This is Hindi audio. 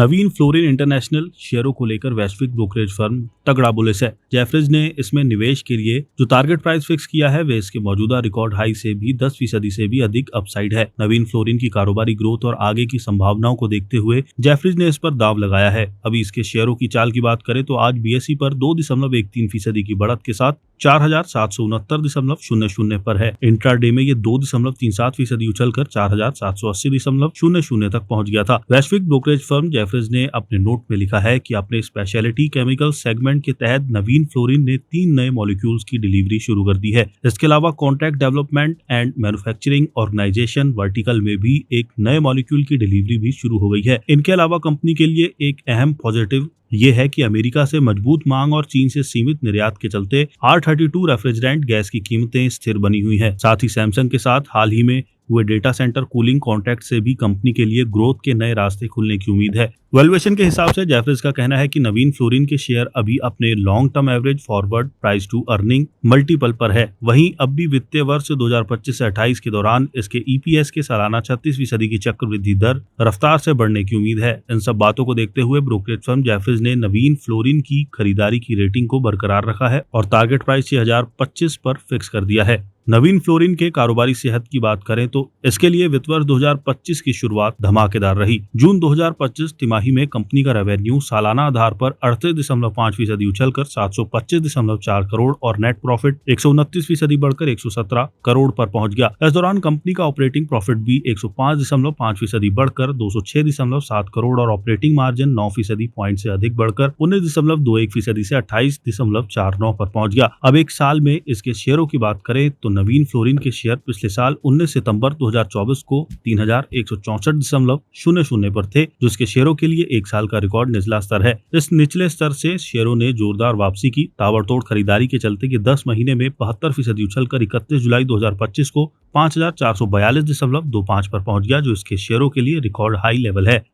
नवीन फ्लोरिन इंटरनेशनल शेयरों को लेकर वैश्विक ब्रोकरेज फर्म तगड़ा बुलिश है। जेफरीज ने इसमें निवेश के लिए जो टारगेट प्राइस फिक्स किया है वे इसके मौजूदा रिकॉर्ड हाई से भी 10% से भी अधिक अपसाइड है। नवीन फ्लोरिन की कारोबारी ग्रोथ और आगे की संभावनाओं को देखते हुए जेफरीज ने इस पर दाव लगाया है। अभी इसके शेयरों की चाल की बात करें तो आज बीएसई पर 2.13% की बढ़त के साथ 4,769.00 पर है। इंट्राडे में ये 2.37% उछलकर 4,780.00 तक पहुंच गया था। वैश्विक ब्रोकरेज फर्म जेफरीज ने अपने नोट में लिखा है कि अपने स्पेशलिटी केमिकल सेगमेंट के तहत नवीन फ्लोरिन ने 3 नए मॉलिक्यूल्स की डिलीवरी शुरू कर दी है। इसके अलावा contract development and manufacturing organisation vertical में भी एक नए मॉलिक्यूल की डिलीवरी भी शुरू हो गई है। इनके अलावा कंपनी के लिए एक अहम पॉजिटिव ये है कि अमेरिका से मजबूत मांग और चीन से सीमित निर्यात के चलते R32 रेफ्रिजरेंट गैस की कीमतें स्थिर बनी हुई हैं। साथ ही सैमसंग के साथ हाल ही में हुए डेटा सेंटर कूलिंग कॉन्ट्रैक्ट से भी कंपनी के लिए ग्रोथ के नए रास्ते खुलने की उम्मीद है। वैल्यूएशन के हिसाब से जेफरीज का कहना है कि नवीन फ्लोरिन के शेयर अभी अपने long term average forward price to earning multiple पर है। वहीं अब भी वित्तीय वर्ष 2025 से 28 के दौरान इसके ईपीएस के सालाना 36% की चक्रवृद्धि दर रफ्तार से बढ़ने की उम्मीद है। इन सब बातों को देखते हुए ब्रोकरेज फर्म जेफरीज ने नवीन फ्लोरिन की खरीदारी की रेटिंग को बरकरार रखा है और टारगेट प्राइस 6025 पर फिक्स कर दिया है। नवीन फ्लोरिन के कारोबारी सेहत की बात करें तो इसके लिए वित्त वर्ष 2025 की शुरुआत धमाकेदार रही। जून 2025 तिमाही में कंपनी का रेवेन्यू सालाना आधार पर 38.5% उछलकर 725.4 करोड़ और नेट प्रॉफिट 129% बढ़कर 117 करोड़ पर पहुंच गया। इस दौरान कंपनी का ऑपरेटिंग प्रॉफिट भी 105.5% बढ़कर 206.7 करोड़ और ऑपरेटिंग मार्जिन 9% पॉइंट से अधिक बढ़कर 19.21% से 28.49 पर पहुंच गया। अब एक साल में इसके शेयरों की बात करें तो नवीन फ्लोरिन के शेयर पिछले साल 19 सितंबर 2024 को 3164.00 पर थे, जो इसके शेयरों के लिए एक साल का रिकॉर्ड निचला स्तर है। इस निचले स्तर से शेयरों ने जोरदार वापसी की। ताबड़तोड़ खरीदारी के चलते कि 10 महीने में 72% उछलकर 31 जुलाई 2025 को 5442.25 पर पहुंच गया, जो इसके शेयरों के लिए रिकॉर्ड हाई लेवल है।